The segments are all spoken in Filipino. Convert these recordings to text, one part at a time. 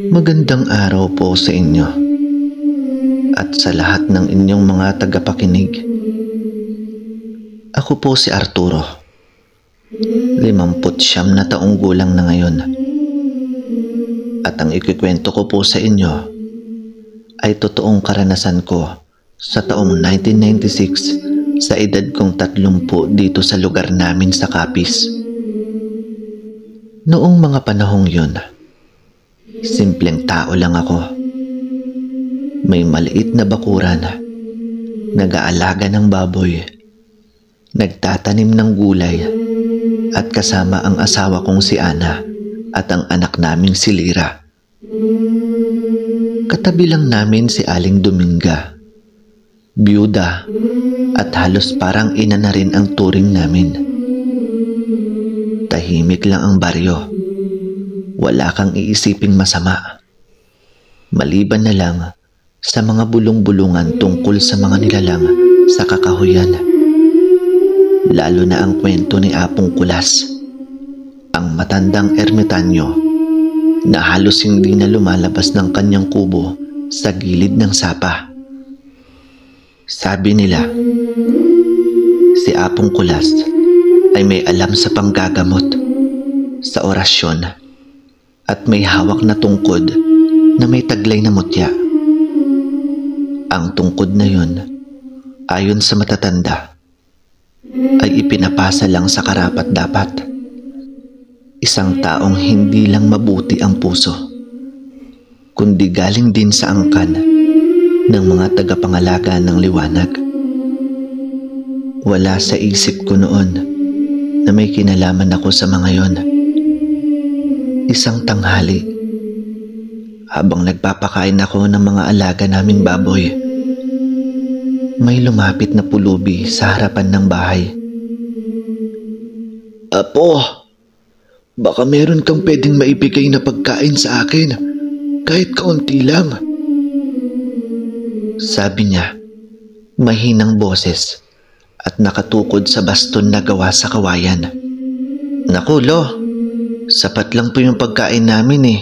Magandang araw po sa inyo at sa lahat ng inyong mga tagapakinig. Ako po si Arturo, 59 na taong gulang na ngayon. At ang ikikwento ko po sa inyo ay totoong karanasan ko sa taong 1996 sa edad kong 30 dito sa lugar namin sa Capiz. Noong mga panahong yun, simpleng tao lang ako. May maliit na bakuran, nag-aalaga ng baboy, nagtatanim ng gulay, at kasama ang asawa kong si Ana at ang anak naming si Lira. Katabi lang namin si Aling Dominga, byuda at halos parang ina na rin ang turing namin. Tahimik lang ang baryo. Wala kang iisiping masama. Maliban na lang sa mga bulong-bulungan tungkol sa mga nilalang sa kakahuyan. Lalo na ang kwento ni Apong Kulas, ang matandang ermitanyo na halos hindi na lumalabas ng kanyang kubo sa gilid ng sapa. Sabi nila, si Apong Kulas ay may alam sa panggagamot, sa orasyon, at may hawak na tungkod na may taglay na mutya. Ang tungkod na yun, ayon sa matatanda, ay ipinapasa lang sa karapat-dapat. Isang taong hindi lang mabuti ang puso, kundi galing din sa angkan ng mga tagapangalaga ng liwanag. Wala sa isip ko noon na may kinalaman ako sa mga yon. Isang tanghali, habang nagpapakain ako ng mga alaga naming baboy, may lumapit na pulubi sa harapan ng bahay. "Apo, baka meron kang pwedeng maibigay na pagkain sa akin, kahit kaunti lang," sabi niya, mahinang boses at nakatukod sa baston na gawa sa kawayan. "Naku, Lo, sapat lang po yung pagkain namin eh.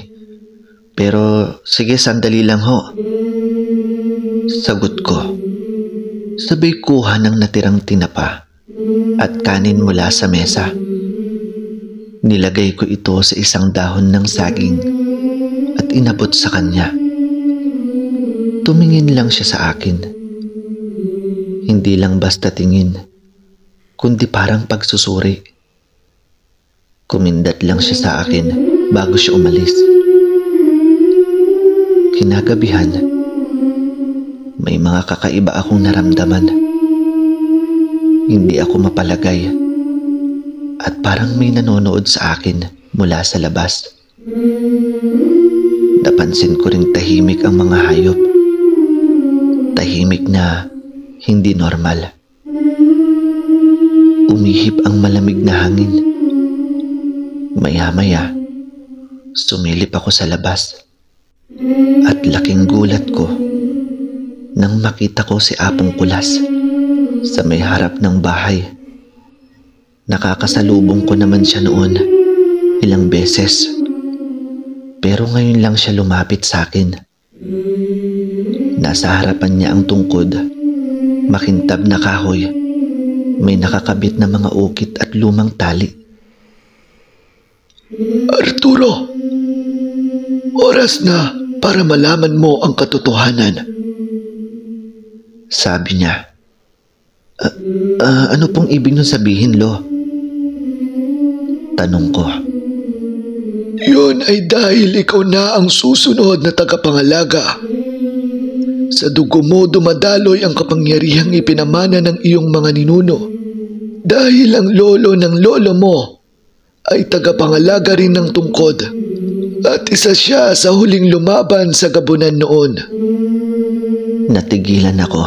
Pero sige, sandali lang ho," sagot ko. Sabay kuha ng natirang tinapa at kanin mula sa mesa. Nilagay ko ito sa isang dahon ng saging at inabot sa kanya. Tumingin lang siya sa akin. Hindi lang basta tingin, kundi parang pagsusuri. Kumindat lang siya sa akin bago siya umalis. Kinagabihan, may mga kakaiba akong naramdaman. Hindi ako mapalagay at parang may nanonood sa akin mula sa labas. Napansin ko ring tahimik ang mga hayop. Tahimik na hindi normal. Umihip ang malamig na hangin. Maya-maya, sumilip ako sa labas. At laking gulat ko nang makita ko si Apong Kulas sa may harap ng bahay. Nakakasalubong ko naman siya noon ilang beses. Pero ngayon lang siya lumapit sa akin. Nasa harapan niya ang tungkod, makintab na kahoy, may nakakabit na mga ukit at lumang tali. "Arturo, oras na para malaman mo ang katotohanan," sabi niya. Ano pong ibig nung sabihin, Lo?" tanong ko. "Yun ay dahil ikaw na ang susunod na tagapangalaga. Sa dugo mo dumadaloy ang kapangyarihang ipinamana ng iyong mga ninuno. Dahil ang lolo ng lolo mo ay tagapangalaga rin ng tungkod at isa siya sa huling lumaban sa gabunan noon." Natigilan ako.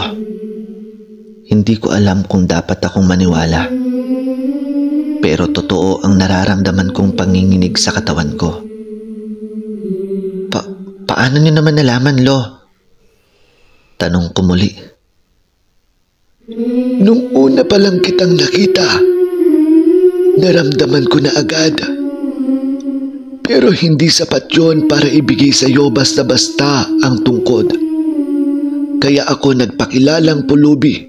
Hindi ko alam kung dapat akong maniwala. Pero totoo ang nararamdaman kong panginginig sa katawan ko. Paano niyo naman nalaman, Lo?" tanong ko muli. "Nung una pa lang kitang nakita, naramdaman ko na agad. Pero hindi sapat yon para ibigay sa iyo basta-basta ang tungkod. Kaya ako nagpakilalang pulubi.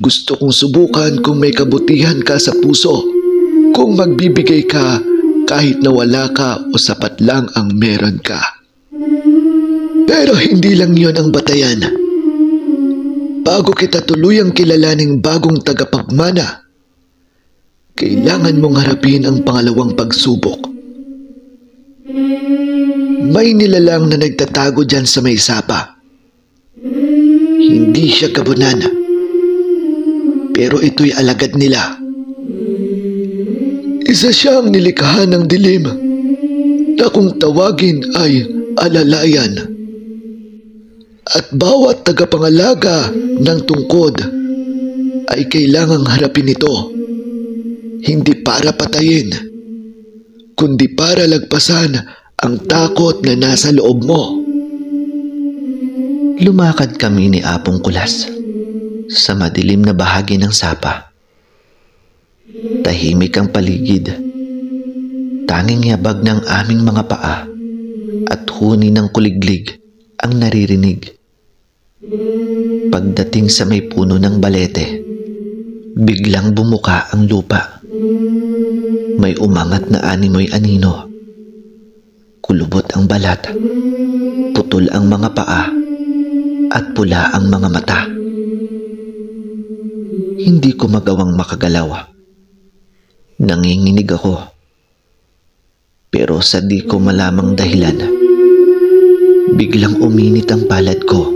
Gusto kong subukan kung may kabutihan ka sa puso, kung magbibigay ka kahit na wala ka o sapat lang ang meron ka. Pero hindi lang yon ang batayan. Bago kita tuluyang kilalaning bagong tagapagmana, kailangan mong harapin ang pangalawang pagsubok. May nilalang na nagtatago dyan sa may sapa. Hindi siya gabunan, pero ito'y alagad nila. Isa siyang nilikha ng dilim na kung tawagin ay alalayan. At bawat tagapangalaga ng tungkod ay kailangang harapin ito, hindi para patayin, kundi para lagpasan ang takot na nasa loob mo. Lumakad kami ni Apong Kulas sa madilim na bahagi ng sapa. Tahimik ang paligid. Tanging yabag ng aming mga paa at huni ng kuliglig ang naririnig. Pagdating sa may puno ng balete, biglang bumuka ang lupa. May umangat na animoy anino. Kulubot ang balat, putol ang mga paa, at pula ang mga mata. Hindi ko magawang makagalaw. Nanginginig ako. Pero sa di ko malamang dahilan, biglang uminit ang palad ko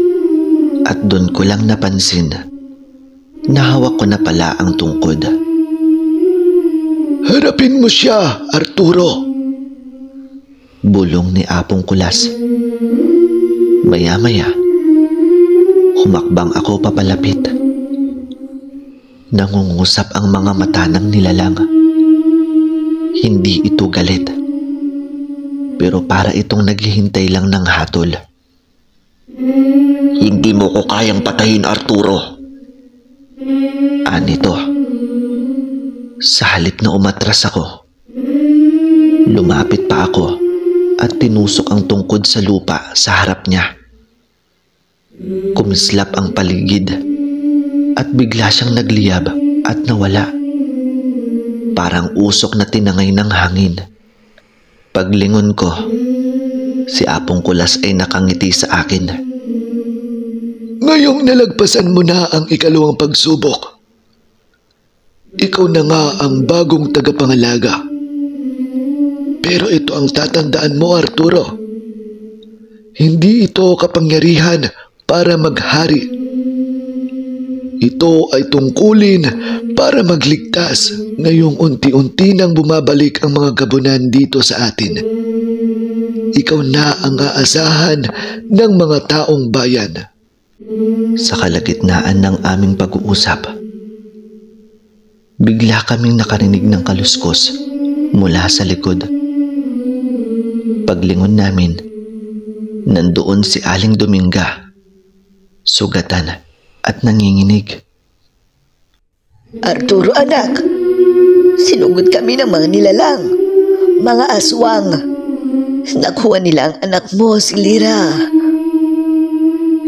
at doon ko lang napansin na hawak ko na pala ang tungkod. Harapin mo siya, Arturo! Bulong ni Apong Kulas. Maya-maya, humakbang ako papalapit. Nangungusap ang mga mata ng nilalang. Hindi ito galit, pero para itong naghihintay lang ng hatol. Hindi mo ko kayang patayin, Arturo. Anito. Sa halip na umatras ako, lumapit pa ako at tinusok ang tungkod sa lupa sa harap niya. Kumislap ang paligid at bigla siyang nagliyab at nawala. Parang usok na tinangay ng hangin. Paglingon ko, si Apong Kulas ay nakangiti sa akin. Ngayong nalagpasan mo na ang ikalawang pagsubok, ikaw na nga ang bagong tagapangalaga. Pero ito ang tatandaan mo, Arturo. Hindi ito kapangyarihan para maghari. Ito ay tungkulin para magligtas ngayong unti-unti nang bumabalik ang mga gabunan dito sa atin. Ikaw na ang aasahan ng mga taong bayan. Sa kalagitnaan ng aming pag-uusap, bigla kaming nakarinig ng kaluskos mula sa likod. Paglingon namin, nandoon si Aling Dominga, sugatan at nanginginig. Arturo anak, sinugod kami ng mga nilalang, mga aswang. Nakuha nila ang anak mo, si Lira.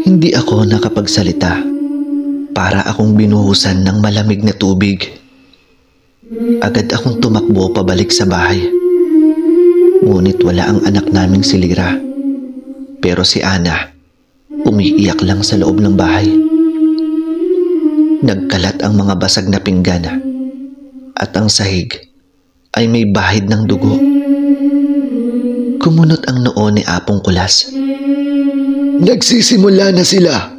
Hindi ako nakapagsalita. Para akong binuhusan ng malamig na tubig. Agad akong tumakbo pabalik sa bahay. Ngunit wala ang anak naming si Lira. Pero si Ana, umiiyak lang sa loob ng bahay. Nagkalat ang mga basag na pinggan at ang sahig ay may bahid ng dugo. Kumunot ang noo ni Apong Kulas. Nagsisimula na sila.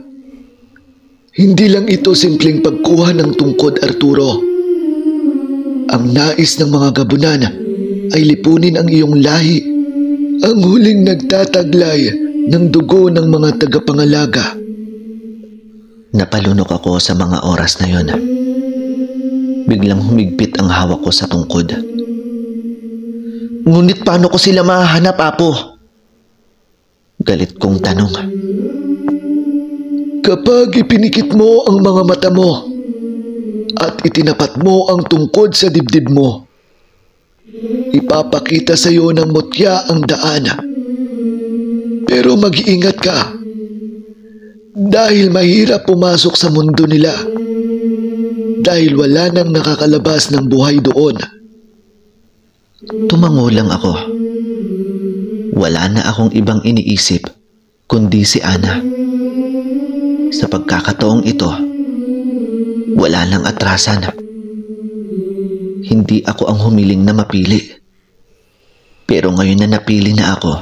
Hindi lang ito simpleng pagkuha ng tungkod, Arturo. Ang nais ng mga gabunan ay lipunin ang iyong lahi, ang huling nagtataglay ng dugo ng mga tagapangalaga. Napalunok ako sa mga oras na yon. Biglang humigpit ang hawak ko sa tungkod. Ngunit paano ko sila mahanap, Apo? Galit kong tanong. Kapag ipinikit mo ang mga mata mo at itinapat mo ang tungkod sa dibdib mo, Ipapakita sa iyo ng mutya ang daan. Pero mag-iingat ka. Dahil mahirap pumasok sa mundo nila. Dahil wala nang nakakalabas ng buhay doon. Tumango lang ako. Wala na akong ibang iniisip kundi si Ana. Sa pagkakataong ito, wala nang atrasan. Hindi ako ang humiling na mapili. Pero ngayon na napili na ako,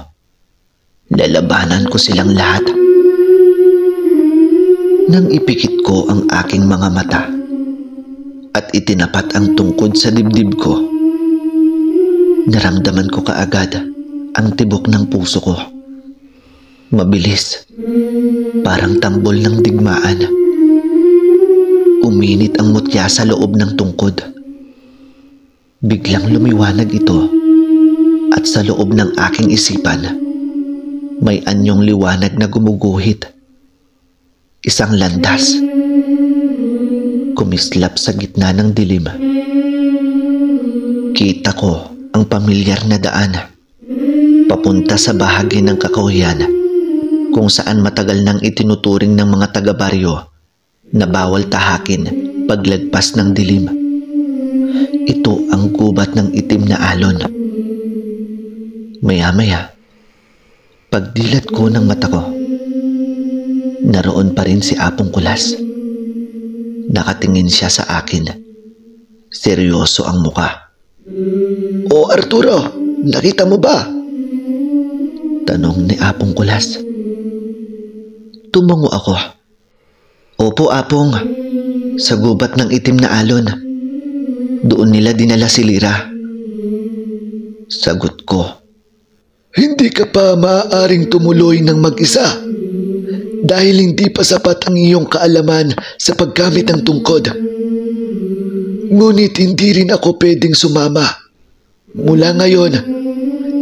lalabanan ko silang lahat. Nang ipikit ko ang aking mga mata at itinapat ang tungkod sa dibdib ko, naramdaman ko kaagad ang tibok ng puso ko. Mabilis, parang tambol ng digmaan. Uminit ang mutya sa loob ng tungkod. Biglang lumiwanag ito at sa loob ng aking isipan, may anyong liwanag na gumuguhit. Isang landas. Kumislap sa gitna ng dilim. Kita ko ang pamilyar na daan papunta sa bahagi ng kakahuyan kung saan matagal nang itinuturing ng mga taga-baryo na bawal tahakin paglagpas ng dilim. Ito ang gubat ng itim na alon. Maya-maya, pagdilat ko ng mata ko, naroon pa rin si Apong Kulas. Nakatingin siya sa akin. Seryoso ang muka. O Arturo, nakita mo ba? Tanong ni Apong Kulas. Tumango ako. Opo, Apong. Sa gubat ng itim na alon. Doon nila dinala si Lira. Sagot ko. Hindi ka pa maaaring tumuloy ng mag-isa dahil hindi pa sapat ang iyong kaalaman sa paggamit ng tungkod. Ngunit hindi rin ako pwedeng sumama. Mula ngayon,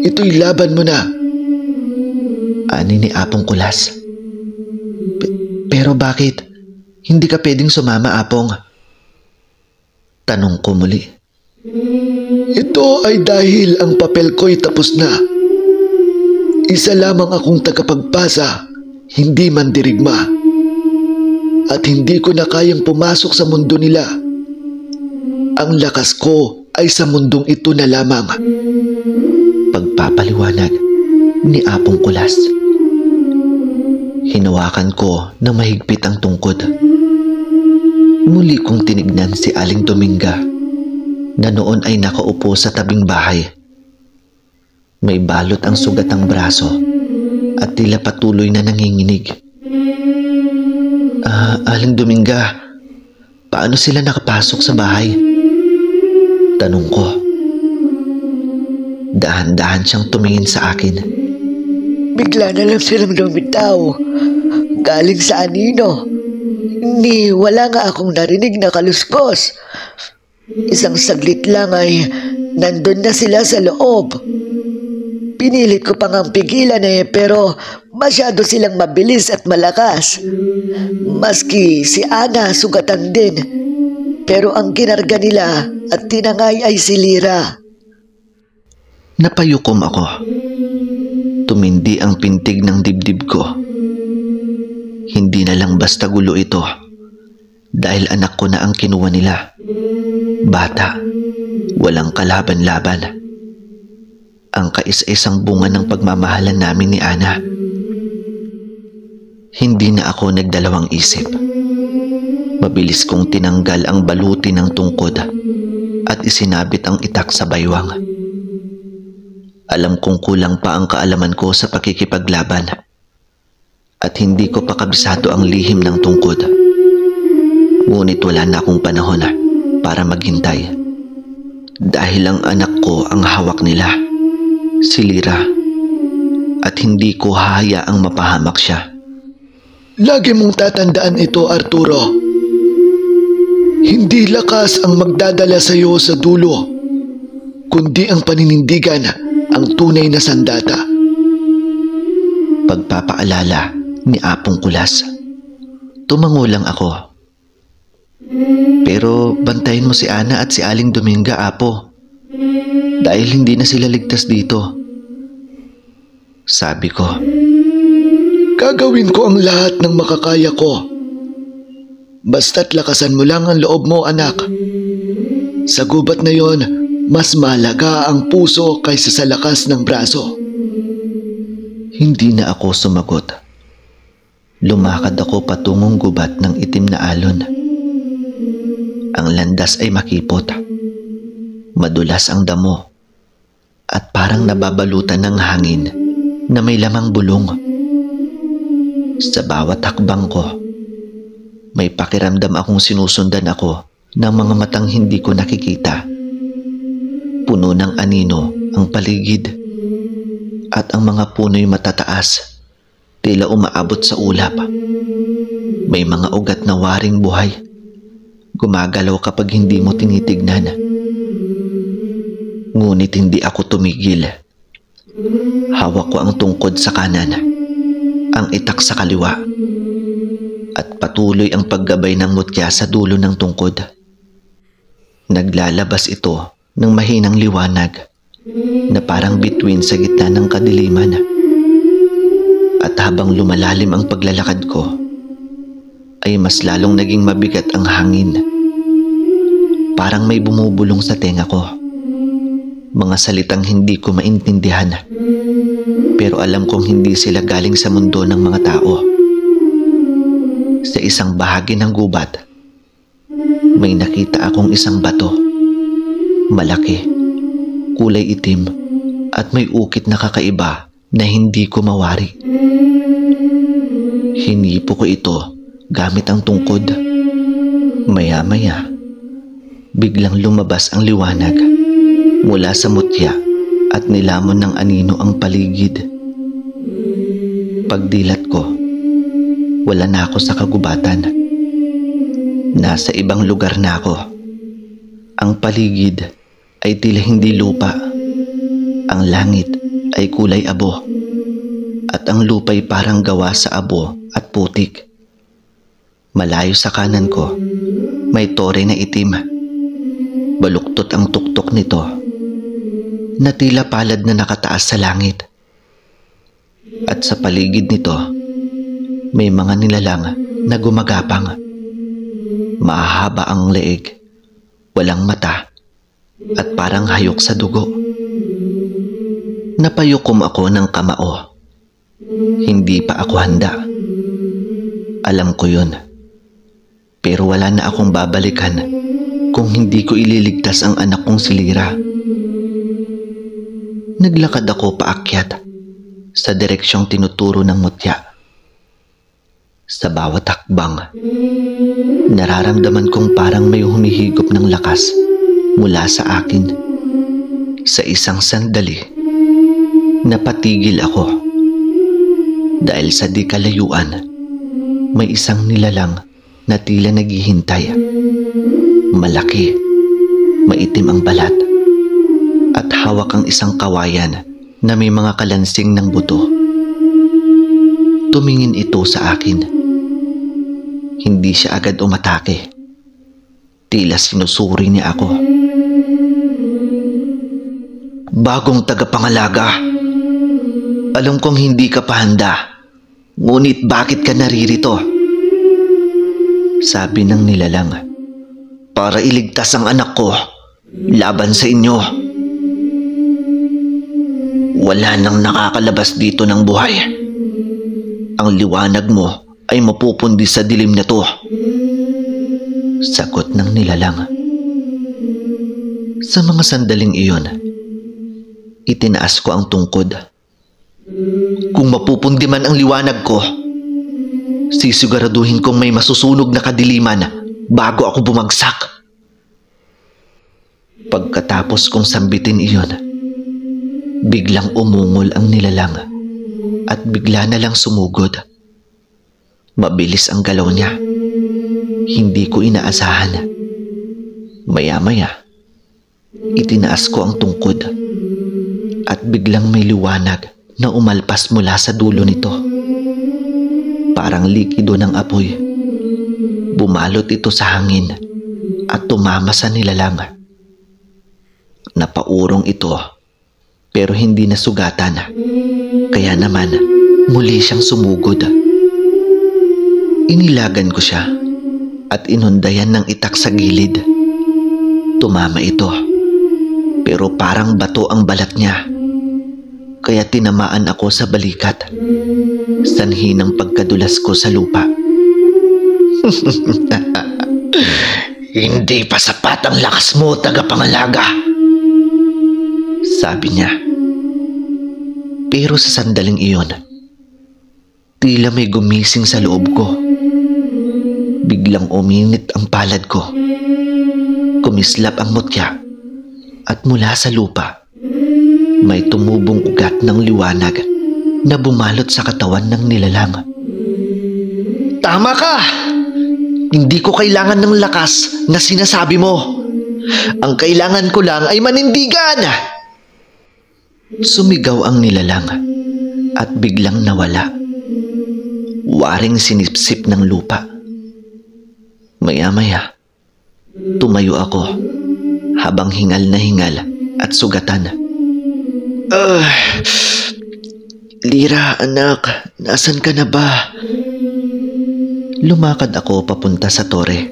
ito'y laban mo na. Ani ni Apong Kulas. Pero bakit? Hindi ka pwedeng sumama, Apong? Tanong ko muli. Ito ay dahil ang papel ko'y tapos na. Isa lamang akong tagapagpasa, hindi mandirigma. At hindi ko na kayang pumasok sa mundo nila. Ang lakas ko ay sa mundong ito na lamang. Pagpapaliwanag ni Apong Kulas. Hinawakan ko na mahigpit ang tungkod. Muli kong tinignan si Aling Dominga na noon ay nakaupo sa tabing bahay. May balot ang sugat ng braso at tila patuloy na nanginginig. Aling Dominga, paano sila nakapasok sa bahay? Tanong ko. Dahan-dahan siyang tumingin sa akin. Bigla na lang silang lumitaw. Galing sa anino. Wala nga akong narinig na kaluskos. Isang saglit lang ay nandun na sila sa loob. Pinilit ko pang ang pigilan pero masyado silang mabilis at malakas. Maski si Ana sugatan din. Pero ang kinarga nila at tinangay ay si Lira. Napayukom ako. Tumindi ang pintig ng dibdib ko. Hindi na lang basta gulo ito. Dahil anak ko na ang kinuha nila. Bata, walang kalaban-laban. Ang kais-isang bunga ng pagmamahalan namin ni Ana. Hindi na ako nagdalawang isip. Mabilis kong tinanggal ang baluti ng tungkod at isinabit ang itak sa baywang. Alam kong kulang pa ang kaalaman ko sa pakikipaglaban at hindi ko pa kabisado ang lihim ng tungkod. Ngunit wala na akong panahon para maghintay dahil ang anak ko ang hawak nila, si Lira, at hindi ko hahayaang mapahamak siya. Lagi mong tatandaan ito, Arturo. Hindi lakas ang magdadala sa iyo sa dulo, kundi ang paninindigan ang tunay na sandata. Pagpapaalala ni Apong Kulas. Tumango lang ako. Pero bantayin mo si Ana at si Aling Dominga, Apo. dahil hindi na sila ligtas dito. Sabi ko. Gagawin ko ang lahat ng makakaya ko. Basta't lakasan mo lang ang loob mo, anak. Sa gubat na yon, mas mahalaga ang puso kaysa sa lakas ng braso. Hindi na ako sumagot. Lumakad ako patungong gubat ng itim na alon. Ang landas ay makipot. Madulas ang damo. At parang nababalutan ng hangin na may lamang bulong. Sa bawat hakbang ko, may pakiramdam akong sinusundan ako ng mga matang hindi ko nakikita. Puno ng anino ang paligid at ang mga puno'y matataas, tila umaabot sa ulap. May mga ugat na waring buhay, gumagalaw kapag hindi mo tinitignan. Ngunit hindi ako tumigil. Hawak ko ang tungkod sa kanan, ang itak sa kaliwa, at patuloy ang paggabay ng mutya sa dulo ng tungkod. Naglalabas ito ng mahinang liwanag na parang bituin sa gitna ng kadiliman. At habang lumalalim ang paglalakad ko, ay mas lalong naging mabigat ang hangin. Parang may bumubulong sa tenga ko. Mga salitang hindi ko maintindihan, pero alam kong hindi sila galing sa mundo ng mga tao. Sa isang bahagi ng gubat, may nakita akong isang bato. Malaki, kulay itim, at may ukit na kakaiba na hindi ko mawari. Hinipo ko ito gamit ang tungkod. Maya-maya, biglang lumabas ang liwanag mula sa mutya at nilamon ng anino ang paligid. Pagdilat ko, wala na ako sa kagubatan. Nasa ibang lugar na ako. Ang paligid ay tila hindi lupa. Ang langit ay kulay abo. At ang lupa'y parang gawa sa abo at putik. Malayo sa kanan ko, may tore na itim. Baluktot ang tuktok nito, na tila palad na nakataas sa langit. At sa paligid nito, may mga nilalang na gumagapang. Mahahaba ang leeg, walang mata, at parang hayok sa dugo. Napayukom ako ng kamao. Hindi pa ako handa. Alam ko yun. Pero wala na akong babalikan kung hindi ko ililigtas ang anak kong si Lyra. Naglakad ako paakyat sa direksyong tinuturo ng mutya. Sa bawat hakbang, nararamdaman kong parang may humihigop ng lakas mula sa akin. Sa isang sandali, napatigil ako dahil sa di kalayuan, may isang nilalang na tila naghihintay. Malaki, maitim ang balat, at hawak ang isang kawayan na may mga kalansing ng buto. Tumingin ito sa akin. Hindi siya agad umatake. Tila sinusuri niya ako. Bagong tagapangalaga. Alam kong hindi ka pa handa. Ngunit bakit ka naririto? Sabi ng nilalang. Para iligtas ang anak ko laban sa inyo. Wala nang nakakalabas dito ng buhay. Ang liwanag mo ay mapupundi sa dilim na to. Sagot ng nilalang. Sa mga sandaling iyon, itinaas ko ang tungkod. Kung mapupundi man ang liwanag ko, sisiguraduhin kong may masusunog na kadiliman bago ako bumagsak. Pagkatapos kong sambitin iyon, biglang umungol ang nilalang at bigla na lang sumugod. Mabilis ang galaw niya. Hindi ko inaasahan. Maya-maya, itinaas ko ang tungkod at biglang may liwanag na umalpas mula sa dulo nito. Parang likido ng apoy. Bumalot ito sa hangin at tumama sa nilalang. Napaurong ito pero hindi nasugatan. Kaya naman muli siyang sumugod. Inilagan ko siya at inundayan ng itak sa gilid. Tumama ito pero parang bato ang balat niya. Kaya tinamaan ako sa balikat. Sanhi ng pagkadulas ko sa lupa. Hindi pa sapat ang lakas mo, tagapangalaga. Sabi niya. Pero sa sandaling iyon, tila may gumising sa loob ko. Biglang uminit ang palad ko. Kumislap ang mutya at mula sa lupa, may tumubong ugat ng liwanag na bumalot sa katawan ng nilalang. Tama ka! Hindi ko kailangan ng lakas na sinasabi mo. Ang kailangan ko lang ay manindigan. Sumigaw ang nilalang at biglang nawala. Waring sinipsip ng lupa. Maya-maya, tumayo ako habang hingal na hingal at sugatan. Lira, anak, nasan ka na ba? Lumakad ako papunta sa tore.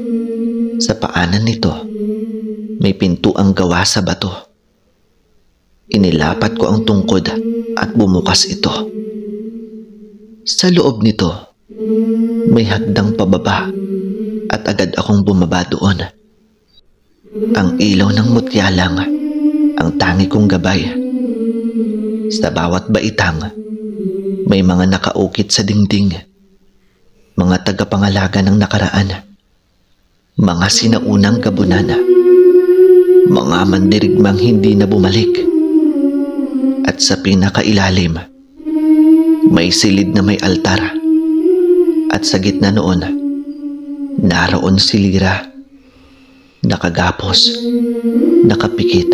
Sa paanan nito, may pintuang gawa sa bato. Inilapat ko ang tungkod at bumukas ito. Sa loob nito, may hagdang pababa at agad akong bumaba doon. Ang ilaw ng mutya lang ang tangi kong gabay. Sa bawat baitang, may mga nakaukit sa dingding. Mga tagapangalaga ng nakaraan. Mga sinaunang gabunan. Mga mandirigmang hindi na bumalik. At sa pinakailalim, may silid na may altar. At sa gitna noon, naroon si Lira. Nakagapos, nakapikit,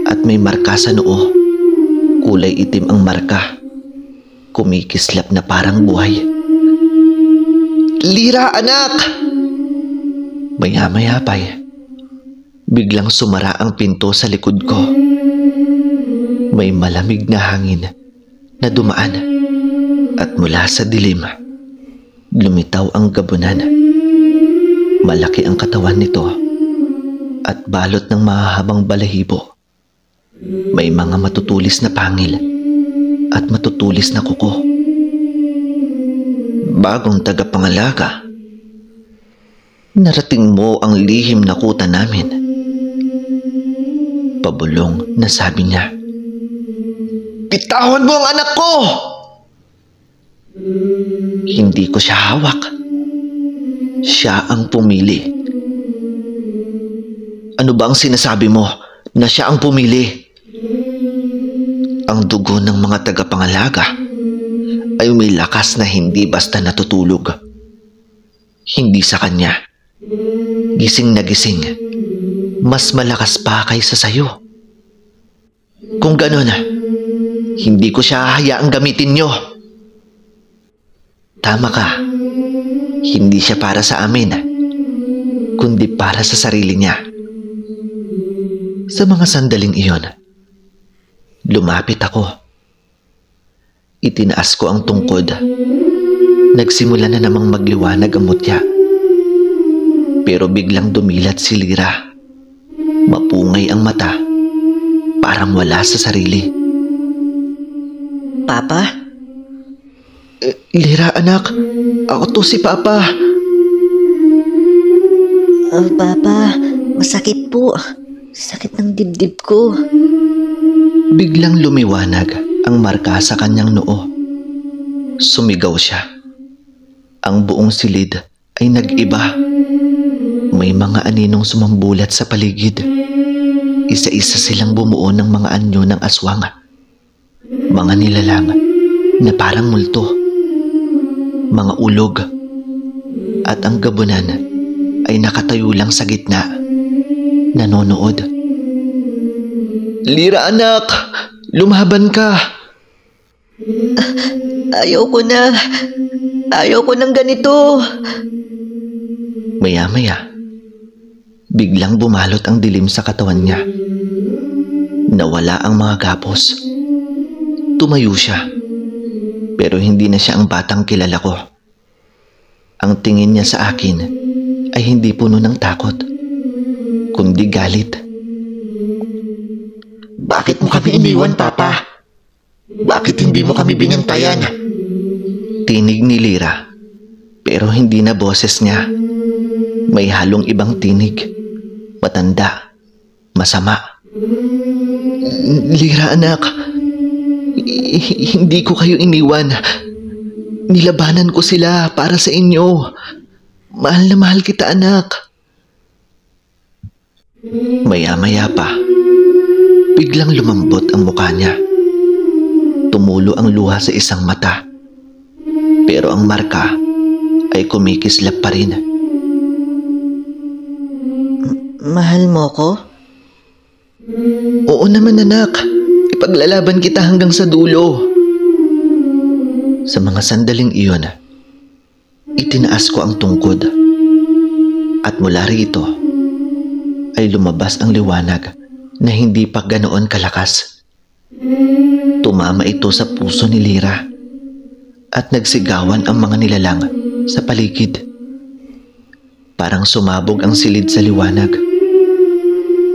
at may marka sa noo. Kulay itim ang marka. Kumikislap na parang buhay. Lira, anak! Maya-maya pa'y biglang sumara ang pinto sa likod ko. May malamig na hangin na dumaan at mula sa dilim, lumitaw ang gabunan. Malaki ang katawan nito at balot ng mahahabang balahibo. May mga matutulis na pangil at matutulis na kuko. Bagong tagapangalaga. Narating mo ang lihim na kuta namin. Pabulong na sabi niya. Bitawan mo ang anak ko! Hindi ko siya hawak. Siya ang pumili. Ano ba ang sinasabi mo na siya ang pumili? Ang dugo ng mga tagapangalaga ay may lakas na hindi basta natutulog. Hindi sa kanya. Gising na gising. Mas malakas pa kaysa sayo. Kung ganon, hindi ko siya hayaang gamitin nyo. Tama ka. Hindi siya para sa amin, kundi para sa sarili niya. Sa mga sandaling iyon, lumapit ako. Itinaas ko ang tungkod. Nagsimula na namang magliwanag ang mutya. Pero biglang dumilat si Lira. Mapungay ang mata. Parang wala sa sarili. Papa? Lira, anak. Ako to si Papa. Papa, masakit po. Sakit ng dibdib ko. Biglang lumiwanag ang marka sa kanyang noo. Sumigaw siya. Ang buong silid ay nag-iba. May mga aninong sumambulat sa paligid. Isa-isa silang bumuo ng mga anyo ng aswang. Mga nilalang na parang multo. Mga ulog. At ang gabunan ay nakatayo lang sa gitna. Nanonood. Lira, anak! Lumaban ka! Ayoko na. Ayoko ng ganito. Maya-maya, biglang bumalot ang dilim sa katawan niya. Nawala ang mga gapos. Tumayo siya, pero hindi na siya ang batang kilala ko. Ang tingin niya sa akin ay hindi puno ng takot, kundi galit. Bakit mo kami iniwan, Papa? Bakit hindi mo kami binantayan? Tinig ni Lira, pero hindi na boses niya. May halong ibang tinig. Matanda, masama. Lira anak, hindi ko kayo iniwan. Nilabanan ko sila para sa inyo. Mahal na mahal kita anak. Maya-maya pa, biglang lumambot ang mukha niya. Tumulo ang luha sa isang mata, pero ang marka ay kumikislap pa rin. Mahal mo ko? Oo naman anak, ipaglalaban kita hanggang sa dulo. Sa mga sandaling iyon, itinaas ko ang tungkod at mula rito ay lumabas ang liwanag na hindi pa ganoon kalakas. Tumama ito sa puso ni Lira at nagsigawan ang mga nilalang sa paligid. Parang sumabog ang silid sa liwanag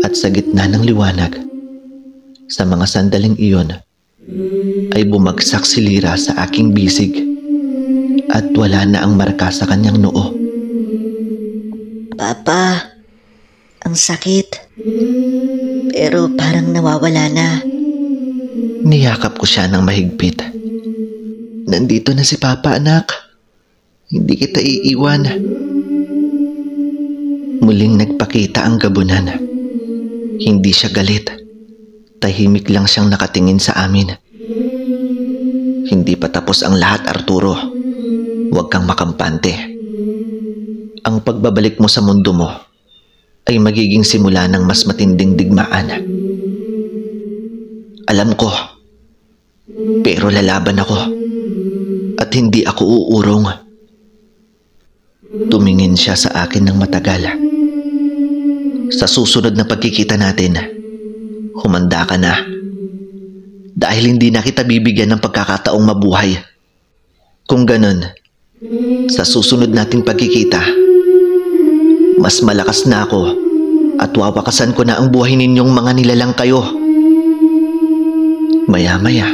at sa gitna ng liwanag, sa mga sandaling iyon, ay bumagsak si Lira sa aking bisig at wala na ang marka sa kanyang noo. Papa, ang sakit. Pero parang nawawala na. Niyakap ko siya ng mahigpit. Nandito na si Papa anak. Hindi kita iiwan. Muling nagpakita ang gabunan. Hindi siya galit. Tahimik lang siyang nakatingin sa amin. Hindi pa tapos ang lahat, Arturo. Huwag kang makampante. Ang pagbabalik mo sa mundo mo ay magiging simula ng mas matinding digmaan. Alam ko, pero lalaban ako at hindi ako uurong. Tumingin siya sa akin ng matagal. Sa susunod na pagkikita natin, humanda ka na. Dahil hindi na kita bibigyan ng pagkakataong mabuhay. Kung ganun, sa susunod nating pagkikita, mas malakas na ako at wawakasan ko na ang buhay ninyong mga nilalang kayo. Maya-maya,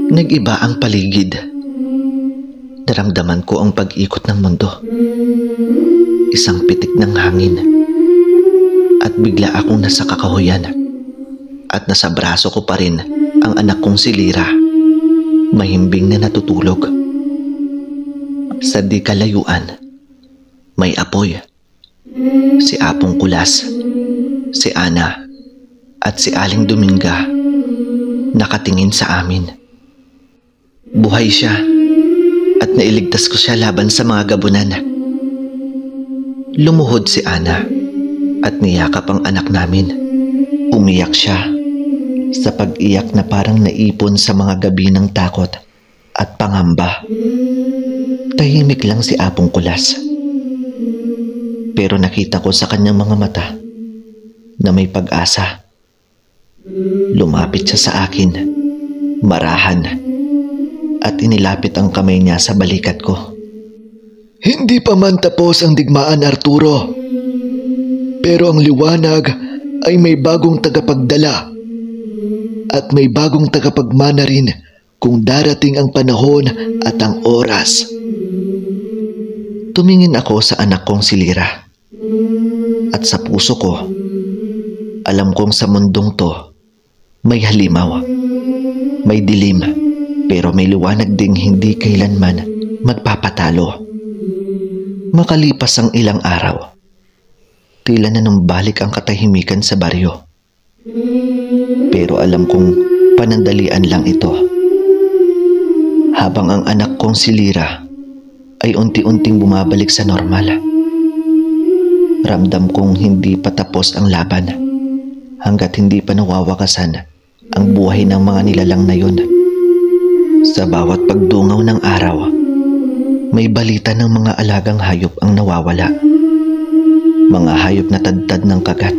nag-iba ang paligid. Naramdaman ko ang pag-ikot ng mundo. Isang pitik ng hangin. At bigla akong nasa kakahuyan. At nasa braso ko pa rin ang anak kong si Lira. Mahimbing na natutulog. Sa di kalayuan, may apoy. Si Apong Kulas, si Ana, at si Aling Dominga nakatingin sa amin. Buhay siya at nailigtas ko siya laban sa mga gabunan. Lumuhod si Ana at niyakap ang anak namin. Umiyak siya sa pag-iyak na parang naipon sa mga gabi ng takot at pangamba. Tahimik lang si Apong Kulas. Pero nakita ko sa kanyang mga mata na may pag-asa. Lumapit siya sa akin, marahan, at inilapit ang kamay niya sa balikat ko. Hindi pa man tapos ang digmaan, Arturo. Pero ang liwanag ay may bagong tagapagdala at may bagong tagapagmana rin kung darating ang panahon at ang oras. Tumingin ako sa anak kong si Lira. At sa puso ko, alam kong sa mundong to, may halimaw, may dilim, pero may liwanag ding hindi kailanman magpapatalo. Makalipas ang ilang araw, tila na numbalik ang katahimikan sa baryo. Pero alam kong panandalian lang ito. Habang ang anak kong si Lira ay unti-unting bumabalik sa normal. Ramdam kong hindi pa tapos ang laban hanggat hindi pa nawawakasan ang buhay ng mga nilalang na yun. Sa bawat pagdungaw ng araw, may balita ng mga alagang hayop ang nawawala. Mga hayop na tadtad ng kagat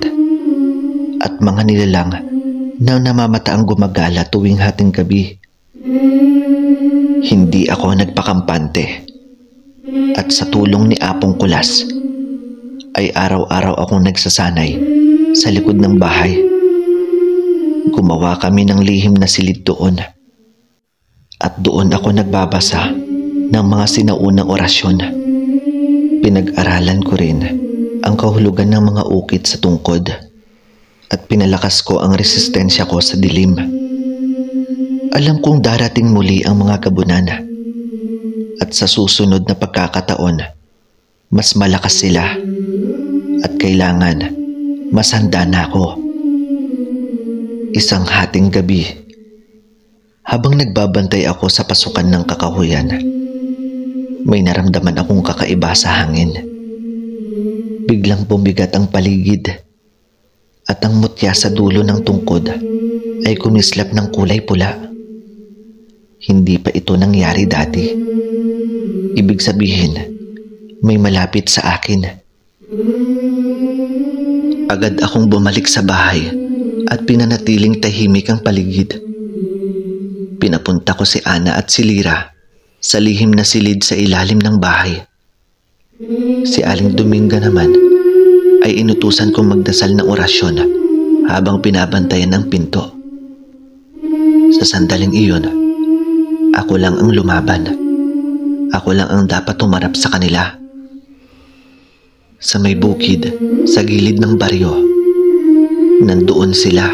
at mga nilalang na namamataang gumagala tuwing hating gabi. Hindi ako nagpakampante at sa tulong ni Apong Kulas ay araw-araw akong nagsasanay sa likod ng bahay. Gumawa kami ng lihim na silid doon at doon ako nagbabasa ng mga sinaunang orasyon. Pinag-aralan ko rin ang kahulugan ng mga ukit sa tungkod at pinalakas ko ang resistensya ko sa dilim. Alam kong darating muli ang mga gabunan at sa susunod na pagkakataon, mas malakas sila at kailangan mas handa na ako. Isang hating gabi, habang nagbabantay ako sa pasukan ng kakahuyan, may naramdaman akong kakaiba sa hangin. Biglang bumigat ang paligid at ang mutya sa dulo ng tungkod ay kumislap ng kulay pula. Hindi pa ito nangyari dati. Ibig sabihin, may malapit sa akin. Agad akong bumalik sa bahay at pinanatiling tahimik ang paligid. Pinapunta ko si Ana at si Lira sa lihim na silid sa ilalim ng bahay. Si Aling Dominga naman ay inutusan kong magdasal ng orasyon habang binabantayan ang pinto. Sa sandaling iyon, ako lang ang lumaban. Ako lang ang dapat humarap sa kanila. Sa may bukid, sa gilid ng baryo, nandoon sila.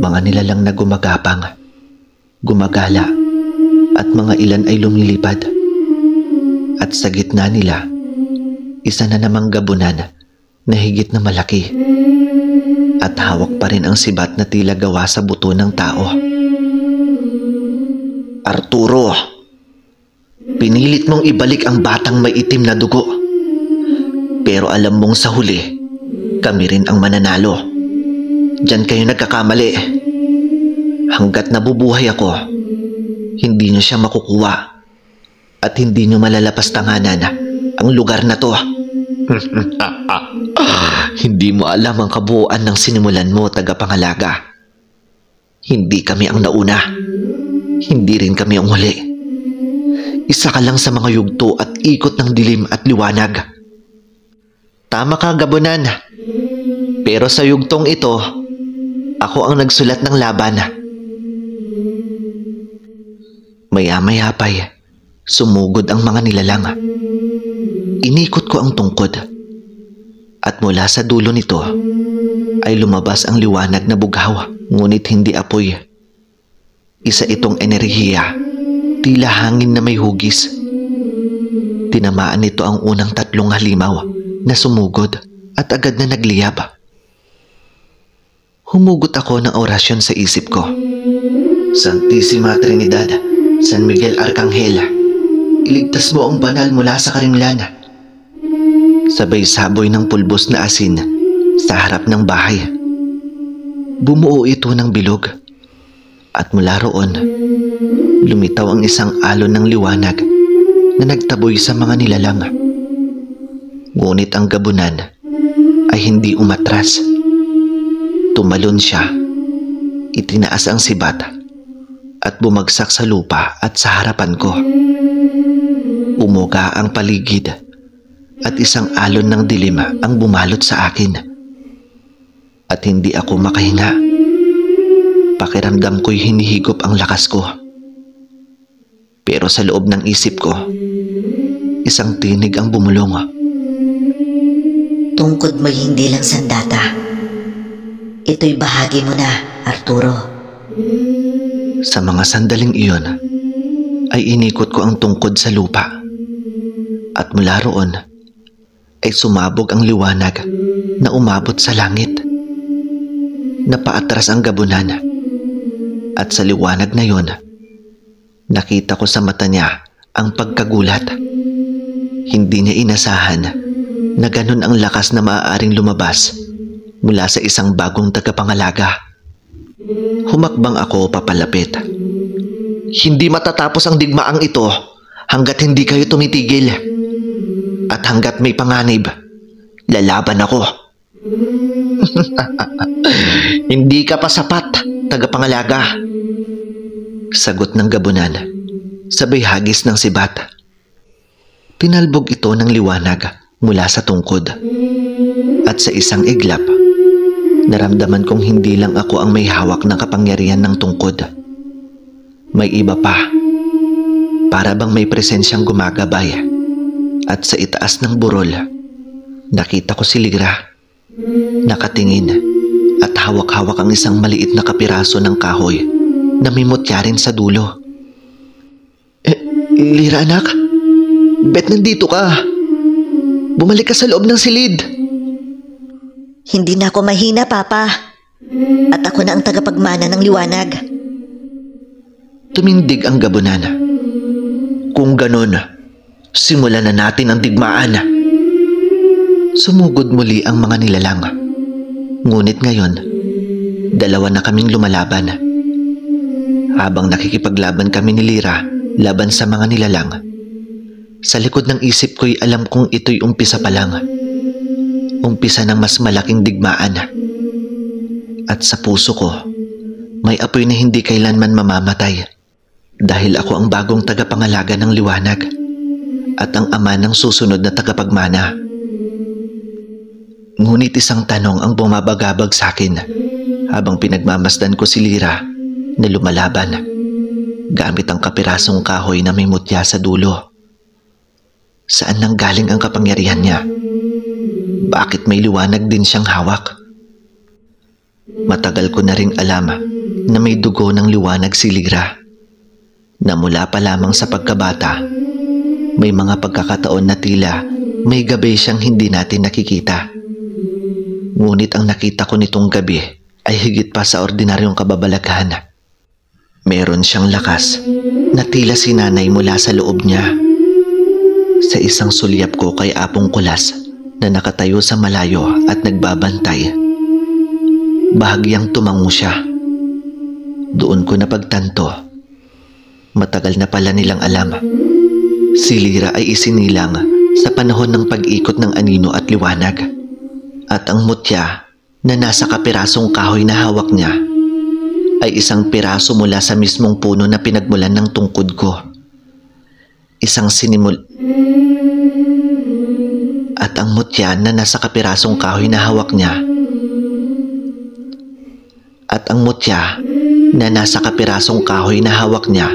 Mga nilalang na gumagapang, gumagala, at mga ilan ay lumilipad. At sa gitna nila, isa na namang gabunan na higit na malaki. At hawak pa rin ang sibat na tila gawa sa buto ng tao. Arturo, pinilit mong ibalik ang batang may itim na dugo. Pero alam mong sa huli, kami rin ang mananalo. Diyan kayo nagkakamali. Hanggat nabubuhay ako, hindi niyo siya makukuha. At hindi niyo malalapastanganan ang lugar na to. Hindi mo alam ang kabuuan ng sinimulan mo, tagapangalaga. Hindi kami ang nauna. Hindi rin kami ang huli. Isa ka lang sa mga yugto at ikot ng dilim at liwanag. Tama ka, gabunan. Pero sa yugtong ito, ako ang nagsulat ng laban. Maya-maya pa'y sumugod ang mga nilalang. Inikot ko ang tungkod. At mula sa dulo nito ay lumabas ang liwanag na bughaw, ngunit hindi apoy. Isa itong enerhiya, tila hangin na may hugis. Tinamaan nito ang unang 3 halimaw na sumugod at agad na nagliyab. Humugot ako ng orasyon sa isip ko. Santisima Trinidad, San Miguel Arcangel, iligtas mo ang banal mula sa karinglan. Sabay saboy ng pulbos na asin sa harap ng bahay. Bumuo ito ng bilog at mula roon, lumitaw ang isang alon ng liwanag na nagtaboy sa mga nilalang. Ngunit ang gabunan ay hindi umatras. Tumalon siya, itinaas ang sibat at bumagsak sa lupa at sa harapan ko. Umuga ang paligid at isang alon ng dilim ang bumalot sa akin. At hindi ako makahinga. Pakiramdam ko'y hinihigop ang lakas ko. Pero sa loob ng isip ko, isang tinig ang bumulong. Tungkod mo'y hindi lang sandata. Ito'y bahagi mo na, Arturo. Sa mga sandaling iyon, ay inikot ko ang tungkod sa lupa. At mula roon, ay sumabog ang liwanag na umabot sa langit. Napaatras ang gabunan. At sa liwanag na yon, nakita ko sa mata niya ang pagkagulat. Hindi niya inasahan na ganun ang lakas na maaaring lumabas mula sa isang bagong tagapangalaga. Humakbang ako papalapit. Hindi matatapos ang digmaang ito hanggat hindi kayo tumitigil. At hanggat may panganib, lalaban ako. Hindi ka pa sapat, tagapangalaga. Sagot ng gabunan, sabay hagis ng sibat. Tinalbog ito ng liwanag mula sa tungkod. At sa isang iglap, naramdaman kong hindi lang ako ang may hawak ng kapangyarihan ng tungkod. May iba pa. Para bang may presensyang gumagabay. At sa itaas ng burol, nakita ko si Lira. Nakatingin at hawak-hawak ang isang maliit na kapiraso ng kahoy na may mutya rin sa dulo. Lira anak, bet nandito ka? Bumalik ka sa loob ng silid. Hindi na ako mahina, Papa. At ako na ang tagapagmana ng liwanag. Tumindig ang gabunan. Kung ganon, simulan na natin ang digmaan. Sumugod muli ang mga nilalang. Ngunit ngayon, dalawa na kaming lumalaban. Habang nakikipaglaban kami ni Lira laban sa mga nilalang, sa likod ng isip ko'y alam kong ito'y umpisa pa lang. Umpisa ng mas malaking digmaan. At sa puso ko, may apoy na hindi kailanman mamamatay. Dahil ako ang bagong tagapangalaga ng liwanag at ang ama ng susunod na tagapagmana. Ngunit isang tanong ang bumabagabag sa akin habang pinagmamasdan ko si Lira na lumalaban gamit ang kapirasong kahoy na may mutya sa dulo. Saan nanggaling ang kapangyarihan niya? Bakit may liwanag din siyang hawak? Matagal ko na ring alam na may dugo ng liwanag si Lira. Na mula pa lamang sa pagkabata, may mga pagkakataon na tila may gabi siyang hindi natin nakikita. Ngunit ang nakita ko nitong gabi ay higit pa sa ordinaryong kababalaghan. Meron siyang lakas na tila sinanay mula sa loob niya. Sa isang sulyap ko kay Apong Kulas na nakatayo sa malayo at nagbabantay, bahagyang tumango siya. Doon ko napagtanto, matagal na pala nilang alam. Si Lira ay isinilang sa panahon ng pag-ikot ng anino at liwanag. At ang mutya na nasa kapirasong kahoy na hawak niya ay isang piraso mula sa mismong puno na pinagmulan ng tungkod ko. At ang mutya na nasa kapirasong kahoy na hawak niya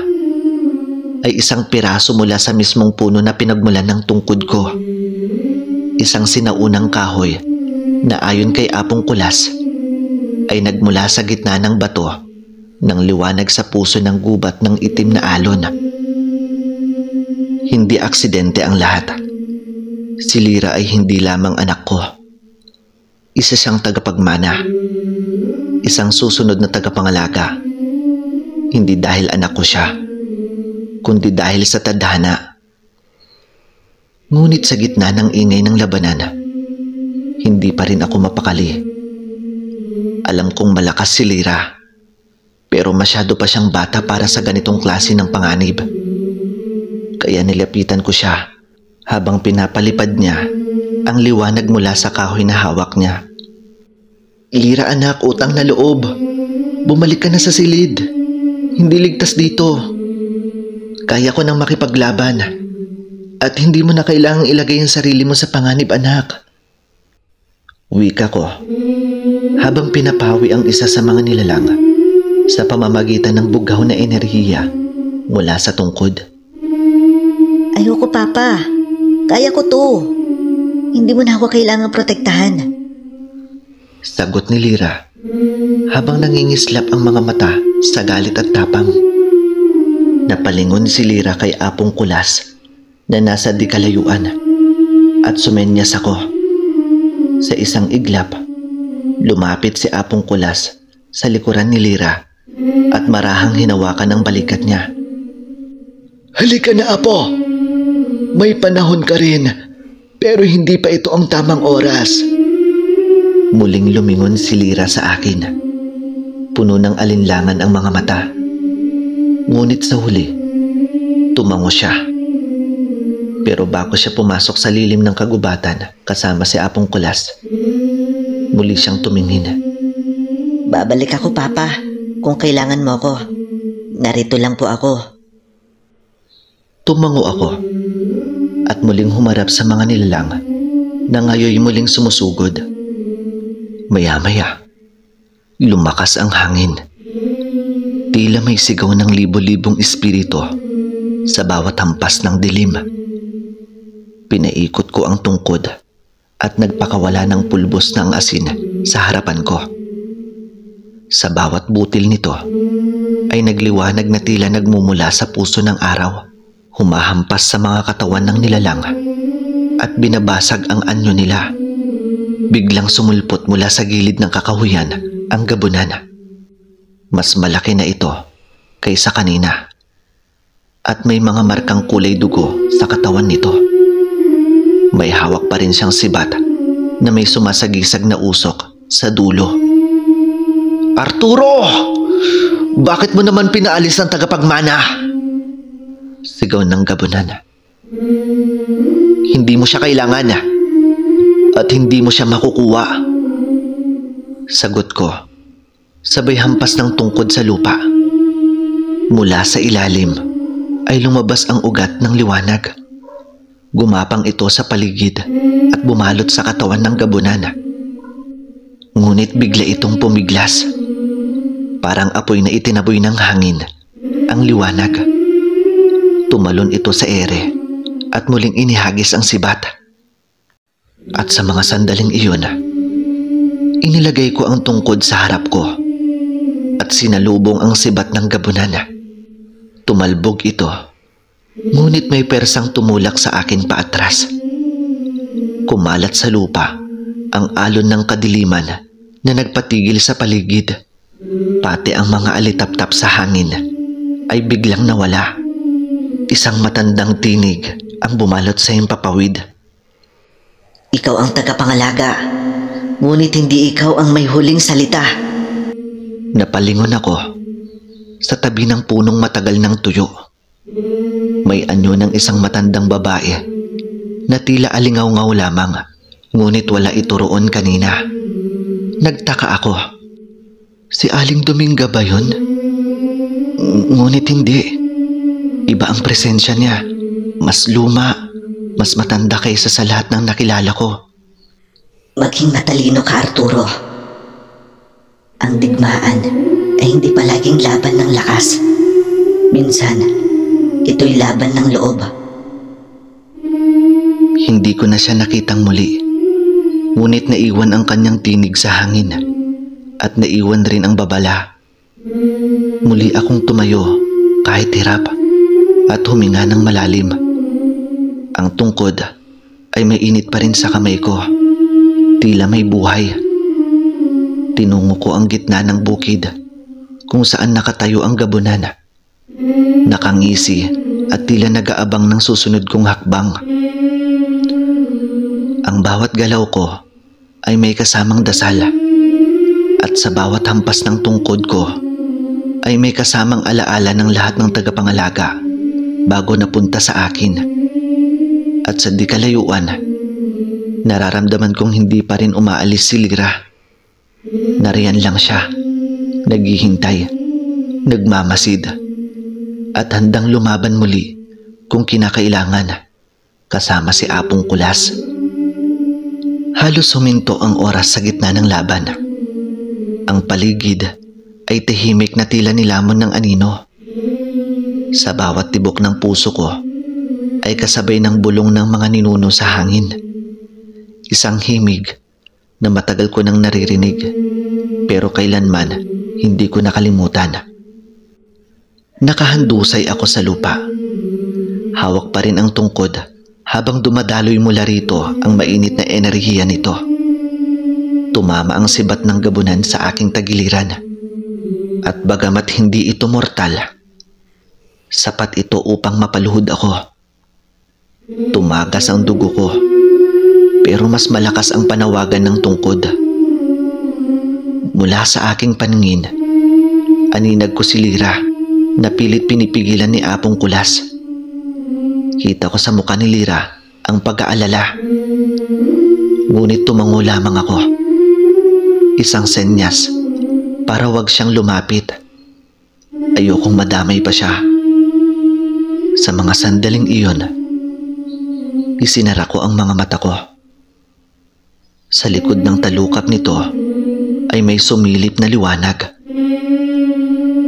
ay isang piraso mula sa mismong puno na pinagmulan ng tungkod ko. Isang sinaunang kahoy na ayon kay Apong Kulas ay nagmula sa gitna ng bato ng liwanag sa puso ng gubat ng itim na alon. Hindi aksidente ang lahat. Si Lira ay hindi lamang anak ko. Isa siyang tagapagmana. Isang susunod na tagapangalaga. Hindi dahil anak ko siya, kundi dahil sa tadhana. Ngunit sa gitna ng ingay ng labanan, hindi pa rin ako mapakali. Alam kong malakas si Lira, pero masyado pa siyang bata para sa ganitong klase ng panganib. Kaya nilapitan ko siya habang pinapalipad niya ang liwanag mula sa kahoy na hawak niya. Lira anak, utang na loob. Bumalik ka na sa silid. Hindi ligtas dito. Kaya ko nang makipaglaban. At hindi mo na kailangang ilagay ang sarili mo sa panganib anak. Wika ko habang pinapawi ang isa sa mga nilalang sa pamamagitan ng bughaw na enerhiya mula sa tungkod. Ayoko, Papa. Kaya ko to. Hindi mo na ako kailangang protektahan. Sagot ni Lira habang nangingislap ang mga mata sa galit at tapang. Napalingon si Lira kay Apong Kulas na nasa di kalayuan at sumenyas ako. Sa isang iglap, lumapit si Apong Kulas sa likuran ni Lira at marahang hinawakan ang balikat niya. Halika na, Apo. May panahon ka rin, pero hindi pa ito ang tamang oras. Muling lumingon si Lira sa akin. Puno ng alinlangan ang mga mata. Ngunit sa huli, tumango siya. Pero bago siya pumasok sa lilim ng kagubatan kasama si Apong Kulas, Muli siyang tumingin. Babalik ako, Papa. Kung kailangan mo ako. Narito lang po ako. Tumango ako at muling humarap sa mga nilalang na ngayoy muling sumusugod. Maya-maya, lumakas ang hangin. Tila may sigaw ng libo-libong espiritu sa bawat hampas ng dilim. Pinaikot ko ang tungkod at nagpakawala ng pulbos ng asin sa harapan ko. Sa bawat butil nito ay nagliwanag na tila nagmumula sa puso ng araw, humahampas sa mga katawan ng nilalang at binabasag ang anyo nila. Biglang sumulpot mula sa gilid ng kakahuyan ang gabunan. Mas malaki na ito kaysa kanina at may mga markang kulay dugo sa katawan nito. May hawak pa rin siyang sibat na may sumasagisag na usok sa dulo. Arturo! Bakit mo naman pinaalis ang tagapagmana? Sigaw ng gabunan. Hindi mo siya kailangan at hindi mo siya makukuha. Sagot ko, sabay hampas ng tungkod sa lupa. Mula sa ilalim ay lumabas ang ugat ng liwanag. Gumapang ito sa paligid at bumalot sa katawan ng gabunan. Ngunit bigla itong pumiglas. Parang apoy na itinaboy ng hangin ang liwanag. Tumalon ito sa ere at muling inihagis ang sibat. At sa mga sandaling iyon, inilagay ko ang tungkod sa harap ko at sinalubong ang sibat ng gabunan. Tumalbog ito, ngunit may persang tumulak sa akin paatras. Kumalat sa lupa ang alon ng kadiliman na nagpatigil sa paligid. Pati ang mga alitap-tap sa hangin ay biglang nawala. Isang matandang tinig ang bumalot sa himpapawid. Ikaw ang tagapangalaga, ngunit hindi ikaw ang may huling salita. Napalingon ako sa tabi ng punong matagal ng tuyo. May anyo ng isang matandang babae na tila alingaw-ngaw lamang, ngunit wala ito roon kanina. Nagtaka ako. Si Aling Dominga ba yun? Ngunit hindi. Iba ang presensya niya. Mas luma, mas matanda kaysa sa lahat ng nakilala ko. Maging matalino ka, Arturo. Ang digmaan ay hindi palaging laban ng lakas. Minsan, ito'y laban ng loob. Hindi ko na siya nakitang muli. Ngunit naiwan ang kanyang tinig sa hangin at naiwan rin ang babala. Muli akong tumayo kahit hirap at huminga ng malalim. Ang tungkod ay may init pa rin sa kamay ko. Tila may buhay. Tinungo ko ang gitna ng bukid kung saan nakatayo ang gabunan. Nakangisi at tila nag-aabang ng susunod kong hakbang. Ang bawat galaw ko ay may kasamang dasal at sa bawat hampas ng tungkod ko ay may kasamang alaala ng lahat ng tagapangalaga bago napunta sa akin. At sa di kalayuan, nararamdaman kong hindi pa rin umaalis si Lira. Nariyan lang siya, naghihintay, nagmamasid, at handang lumaban muli kung kinakailangan, kasama si Apong Kulas. Halos huminto ang oras sa gitna ng laban. Ang paligid ay tahimik na tila nilamon ng anino. Sa bawat tibok ng puso ko ay kasabay ng bulong ng mga ninuno sa hangin. Isang himig na matagal ko nang naririnig pero kailanman hindi ko nakalimutan. Nakahandusay ako sa lupa. Hawak pa rin ang tungkod habang dumadaloy mula rito ang mainit na enerhiya nito. Tumama ang sibat ng gabunan sa aking tagiliran. At bagamat hindi ito mortal, sapat ito upang mapaluhod ako. Tumagas ang dugo ko, pero mas malakas ang panawagan ng tungkod. Mula sa aking paningin, aninag ko si Lira na pilit pinipigilan ni Apong Kulas. Kita ko sa mukha ni Lira ang pag-aalala. Ngunit tumango lamang ako. isang senyas para wag siyang lumapit. Ayokong madamay pa siya. Sa mga sandaling iyon, isinara ko ang mga mata ko. Sa likod ng talukap nito ay may sumilip na liwanag.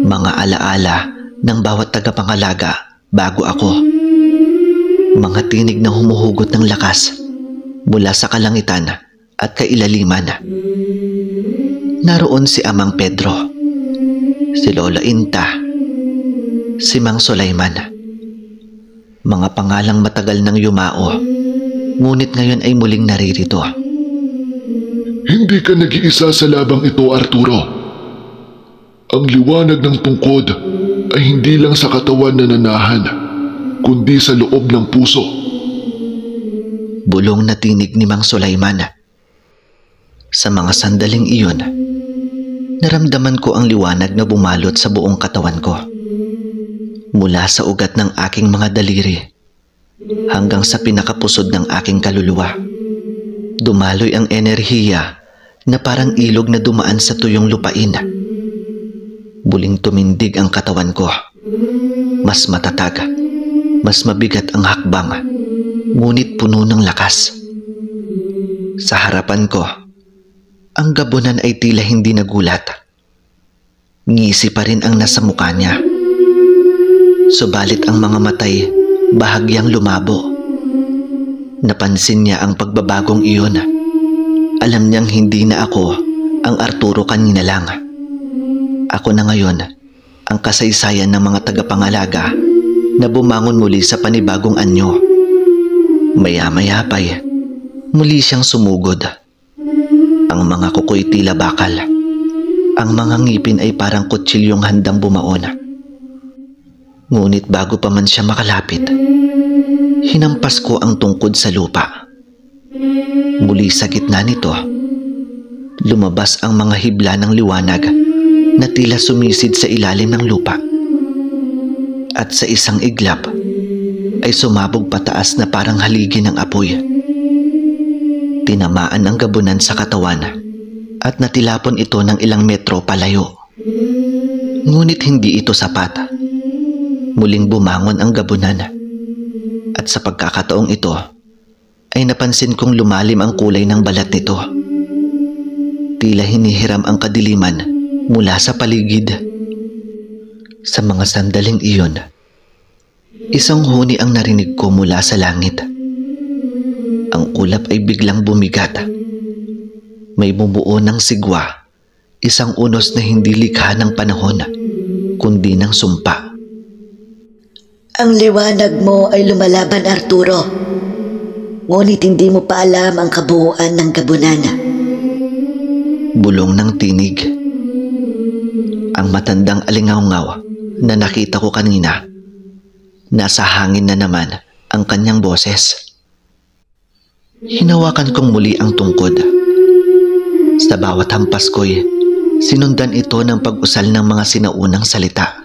Mga alaala ng bawat tagapangalaga bago ako. Mga tinig na humuhugot ng lakas mula sa kalangitan at kailaliman. Naroon si Amang Pedro, si Lola Inta, si Mang Sulaiman. Mga pangalang matagal nang yumao, ngunit ngayon ay muling naririto. Hindi ka nag-iisa sa labang ito, Arturo. Ang liwanag ng tungkod ay hindi lang sa katawan nananahan, kundi sa loob ng puso. Bulong na tinig ni Mang Sulaiman. Sa mga sandaling iyon, naramdaman ko ang liwanag na bumalot sa buong katawan ko. Mula sa ugat ng aking mga daliri hanggang sa pinakapusod ng aking kaluluwa. Dumaloy ang enerhiya na parang ilog na dumaan sa tuyong lupain. Buling tumindig ang katawan ko. Mas matatag, mas mabigat ang hakbang, ngunit puno ng lakas. Sa harapan ko, ang gabunan ay tila hindi nagulat. Ngisi pa rin ang nasa mukha niya. Subalit ang mga matay bahagyang lumabo. Napansin niya ang pagbabagong iyon. Alam niyang hindi na ako ang Arturo kanina lang. Ako na ngayon ang kasaysayan ng mga tagapangalaga na bumangon muli sa panibagong anyo. Maya-maya pa'y muli siyang sumugod. Ang mga kuko'y tila bakal. Ang mga ngipin ay parang kutsilyong handang bumaon. Ngunit bago pa man siya makalapit, hinampas ko ang tungkod sa lupa. Muli sa gitna nito, lumabas ang mga hibla ng liwanag na tila sumisid sa ilalim ng lupa. At sa isang iglap, ay sumabog pataas na parang haligi ng apoy. Tinamaan ang gabunan sa katawan at natilapon ito ng ilang metro palayo. Ngunit hindi ito sapat. Muling bumangon ang gabunan. At sa pagkakataong ito, ay napansin kong lumalim ang kulay ng balat nito. Tila hinihiram ang kadiliman mula sa paligid. Sa mga sandaling iyon, isang huni ang narinig ko mula sa langit. Ang ulap ay biglang bumigat. May bumuo ng sigwa, isang unos na hindi likha ng panahon, kundi ng sumpa. Ang liwanag mo ay lumalaban, Arturo. Ngunit hindi mo pa alam ang kabuuan ng gabunan. Bulong ng tinig. Ang matandang alingawngaw na nakita ko kanina, nasa hangin na naman ang kanyang boses. Hinawakan kong muli ang tungkod. Sa bawat hampas ko'y sinundan ito ng pag-usal ng mga sinaunang salita.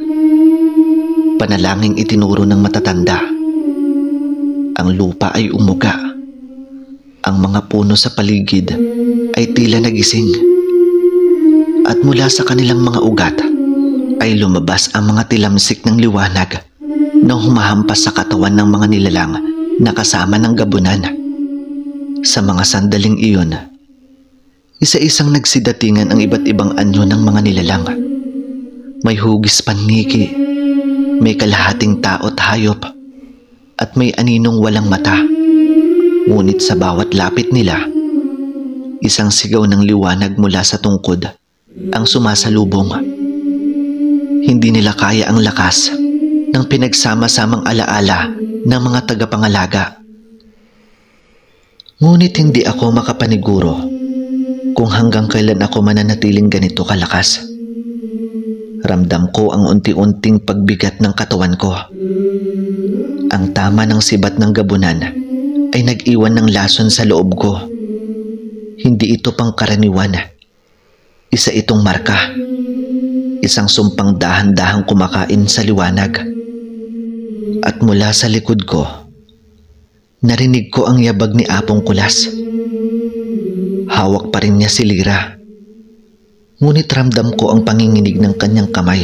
Panalangin itinuro ng matatanda. Ang lupa ay umuga. Ang mga puno sa paligid ay tila nagising. At mula sa kanilang mga ugat ay lumabas ang mga tilamsik ng liwanag na humahampas sa katawan ng mga nilalang na kasama ng gabunan. Sa mga sandaling iyon, isa-isang nagsidatingan ang iba't ibang anyo ng mga nilalang. May hugis paniki, may kalahating tao't hayop, at may aninong walang mata. Ngunit sa bawat lapit nila, isang sigaw ng liwanag mula sa tungkod ang sumasalubong. Hindi nila kaya ang lakas ng pinagsama-samang alaala ng mga tagapangalaga. Ngunit hindi ako makapaniguro kung hanggang kailan ako mananatiling ganito kalakas. Ramdam ko ang unti-unting pagbigat ng katawan ko. Ang tama ng sibat ng gabunan ay nag-iwan ng lason sa loob ko. Hindi ito pangkaraniwan. Isa itong marka. Isang sumpang dahan-dahang kumakain sa liwanag. At mula sa likod ko, narinig ko ang yabag ni Apong Kulas. Hawak pa rin niya si Lira. Ngunit ramdam ko ang panginginig ng kanyang kamay.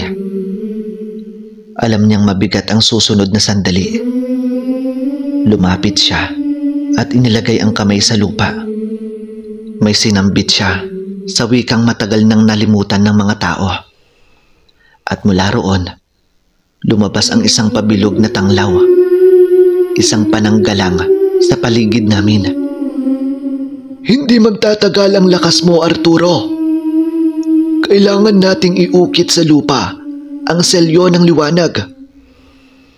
Alam niyang mabigat ang susunod na sandali. Lumapit siya at inilagay ang kamay sa lupa. May sinambit siya sa wikang matagal nang nalimutan ng mga tao. At mula roon, lumabas ang isang pabilog na tanglaw. Isang pananggalang sa paligid namin. Hindi magtatagal ang lakas mo, Arturo. Kailangan nating iukit sa lupa ang selyo ng liwanag.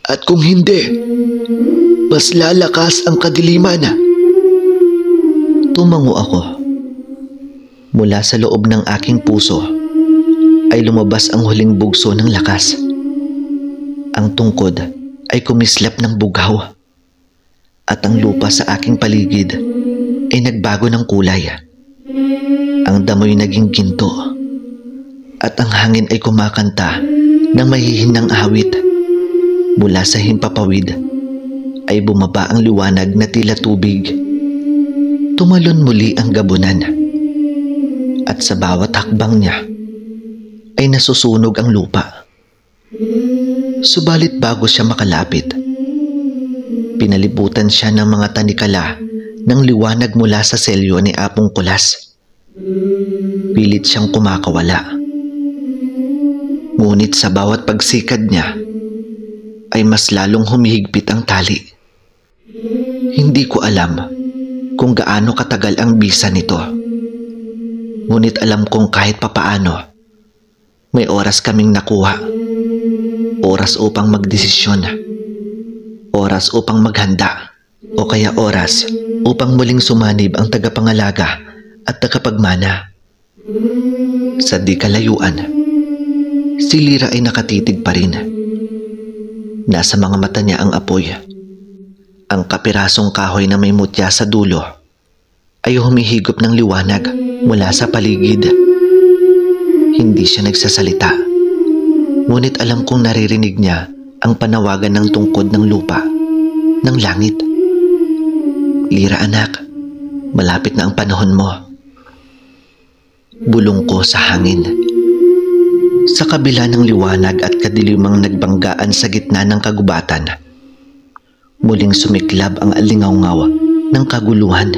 At kung hindi, mas lalakas ang kadiliman. Tumango ako. Mula sa loob ng aking puso ay lumabas ang huling bugso ng lakas. Ang tungkod ay kumislap ng bughaw. At ang lupa sa aking paligid ay nagbago ng kulay. Ang damoy naging ginto. At ang hangin ay kumakanta ng mahihinang awit. Mula sa himpapawid ay bumaba ang liwanag na tila tubig. Tumalon muli ang gabunan. At sa bawat hakbang niya ay nasusunog ang lupa. Subalit bago siya makalapit, pinalibutan siya ng mga tanikala ng liwanag mula sa selyo ni Apong Kulas. Pilit siyang kumakawala. Ngunit sa bawat pagsikad niya ay mas lalong humihigpit ang tali. Hindi ko alam kung gaano katagal ang bisa nito. Ngunit alam kong kahit papaano, may oras kaming nakuha. Oras upang magdesisyon. Oras upang maghanda. O kaya oras upang muling sumanib ang tagapangalaga at tagapagmana. Sa di kalayuan, si Lira ay nakatitig pa rin. Nasa mga mata niya ang apoy. Ang kapirasong kahoy na may mutya sa dulo ay humihigop ng liwanag mula sa paligid. Hindi siya nagsasalita. Ngunit alam kong naririnig niya ang panawagan ng tungkod ng lupa, ng langit. Lira anak, malapit na ang panahon mo. Bulong ko sa hangin. Sa kabila ng liwanag at kadilimang nagbanggaan sa gitna ng kagubatan, muling sumiklab ang alingawngaw ng kaguluhan.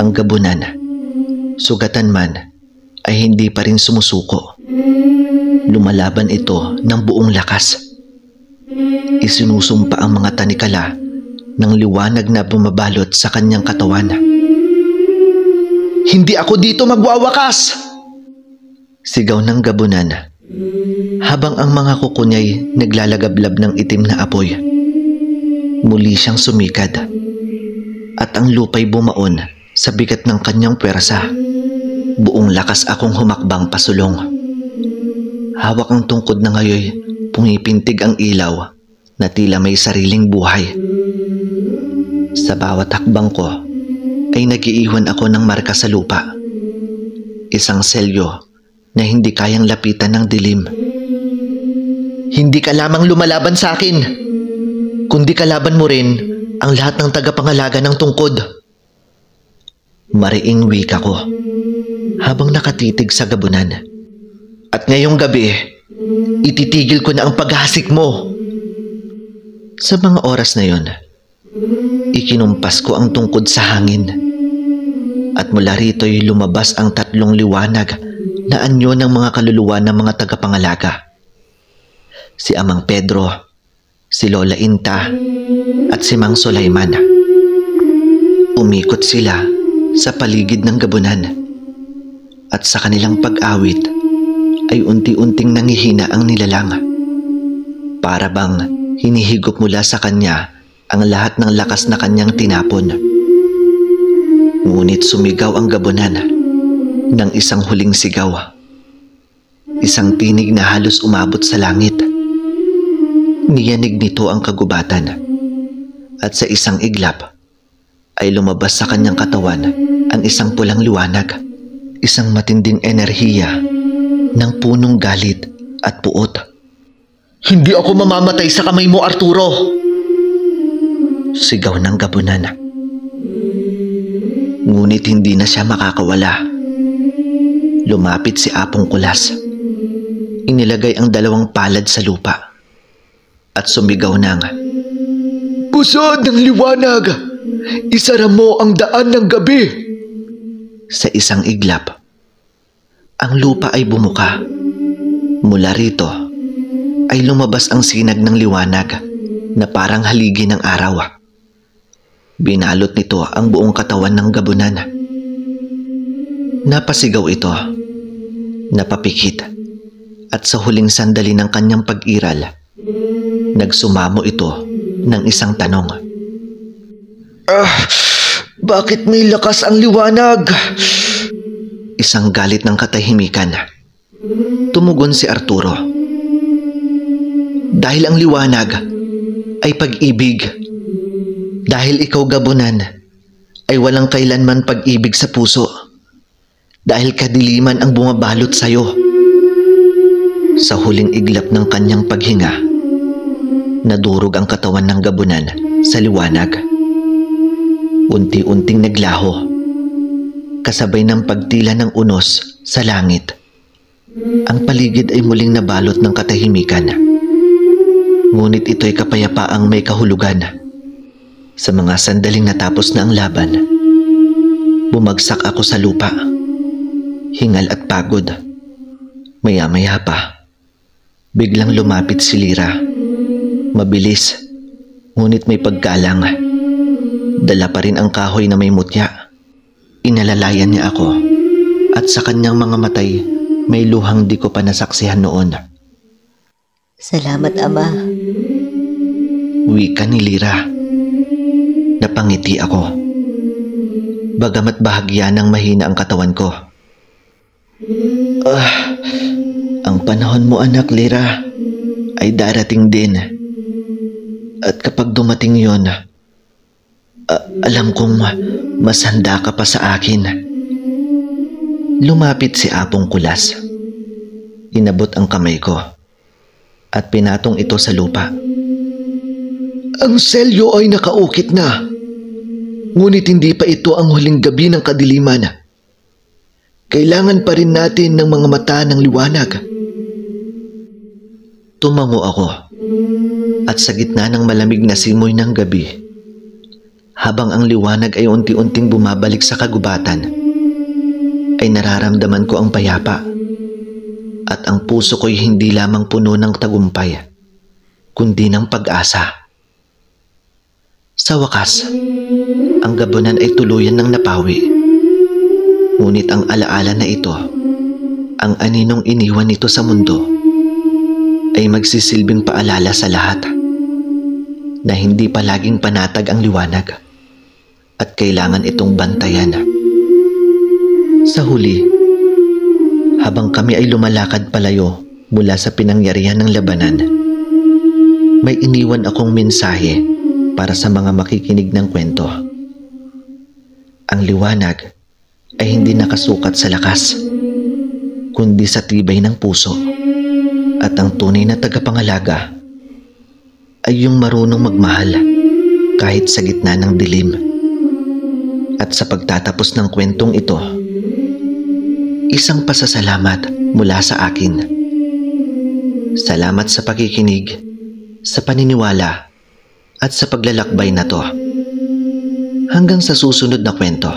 Ang gabunan, sugatan man, ay hindi pa rin sumusuko. Lumalaban ito ng buong lakas. Isinusumpa ang mga tanikala ng liwanag na bumabalot sa kanyang katawan. Hindi ako dito magwawakas! Sigaw ng gabunan habang ang mga kuko niya'y naglalagablab ng itim na apoy. Muli siyang sumikad at ang lupa'y bumaon sa bigat ng kanyang pwersa. Buong lakas akong humakbang pasulong. Hawak ang tungkod na ngayoy pumipintig ang ilaw na tila may sariling buhay. Sa bawat hakbang ko ay nag-iiwan ako ng marka sa lupa. Isang selyo na hindi kayang lapitan ng dilim. Hindi ka lamang lumalaban sa akin, kundi kalaban mo rin ang lahat ng tagapangalaga ng tungkod. Mariing wika ko habang nakatitig sa gabunan. At ngayong gabi, ititigil ko na ang paghasik mo. Sa mga oras na yon, ikinumpas ko ang tungkod sa hangin. At mula rito'y lumabas ang tatlong liwanag na anyo ng mga kaluluwa ng mga tagapangalaga. Si Amang Pedro, si Lola Inta, at si Mang Sulaiman. Umikot sila sa paligid ng gabunan. At sa kanilang pag-awit ay unti-unting nangihina ang nilalang. Para bang hinihigop mula sa kanya ang lahat ng lakas na kanyang tinapon. Ngunit sumigaw ang gabunan ng isang huling sigaw. Isang tinig na halos umabot sa langit. Niyanig nito ang kagubatan. At sa isang iglap ay lumabas sa kanyang katawan ang isang pulang liwanag. Isang matinding enerhiya ng punong galit at puot. Hindi ako mamamatay sa kamay mo, Arturo! Sigaw ng gabunan. Ngunit hindi na siya makakawala. Lumapit si Apong Kulas. Inilagay ang 2 palad sa lupa at sumigaw ng, Pusod ng liwanag! Isara mo ang daan ng gabi! Sa isang iglap, ang lupa ay bumuka. Mula rito ay lumabas ang sinag ng liwanag na parang haligi ng araw. Binalot nito ang buong katawan ng gabunan. Napasigaw ito, napapikit, at sa huling sandali ng kanyang pag-iral, nagsumamo ito ng isang tanong. Bakit may lakas ang liwanag? Isang galit ng katahimikan. Tumugon si Arturo. Dahil ang liwanag ay pag-ibig. Dahil ikaw, gabunan, ay walang kailanman pag-ibig sa puso. Dahil kadiliman ang bumabalot sa'yo. Sa huling iglap ng kanyang paghinga, nadurog ang katawan ng gabunan sa liwanag. Unti-unting naglaho, kasabay ng pagtila ng unos sa langit. Ang paligid ay muling nabalot ng katahimikan. Ngunit ito'y kapayapaang may kahulugan. Sa mga sandaling natapos na ang laban, bumagsak ako sa lupa, hingal at pagod. Maya-maya pa, biglang lumapit si Lira. Mabilis, ngunit may paggalang. Dala pa rin ang kahoy na may mutya. Inalalayan niya ako, at sa kanyang mga matay may luhang di ko pa nasaksihan noon. Salamat, Ama. Wika ni Lira. Napangiti ako. Bagamat bahagya ng mahina ang katawan ko. Ang panahon mo, anak Lira, ay darating din. At kapag dumating yon, alam kong mas handa ka pa sa akin. Lumapit si Apong Kulas. Inabot ang kamay ko at pinatong ito sa lupa. Ang selyo ay nakaukit na. Ngunit hindi pa ito ang huling gabi ng kadiliman. Kailangan pa rin natin ng mga mata ng liwanag. Tumango ako at sa gitna ng malamig na simoy ng gabi, habang ang liwanag ay unti-unting bumabalik sa kagubatan, ay nararamdaman ko ang payapa at ang puso ko'y hindi lamang puno ng tagumpay, kundi ng pag-asa. Sa wakas, ang gabunan ay tuluyan ng napawi. Ngunit ang alaala na ito, ang aninong iniwan nito sa mundo, ay magsisilbing paalala sa lahat na hindi palaging panatag ang liwanag at kailangan itong bantayan. Sa huli, habang kami ay lumalakad palayo mula sa pinangyarihan ng labanan, may iniwan akong mensahe para sa mga makikinig ng kwento. Ang liwanag ay hindi nakasukat sa lakas, kundi sa tibay ng puso. At ang tunay na tagapangalaga ay yung marunong magmahal kahit sa gitna ng dilim. At sa pagtatapos ng kwentong ito, isang pasasalamat mula sa akin. Salamat sa pakikinig, sa paniniwala, at sa paglalakbay na to. Hanggang sa susunod na kwento.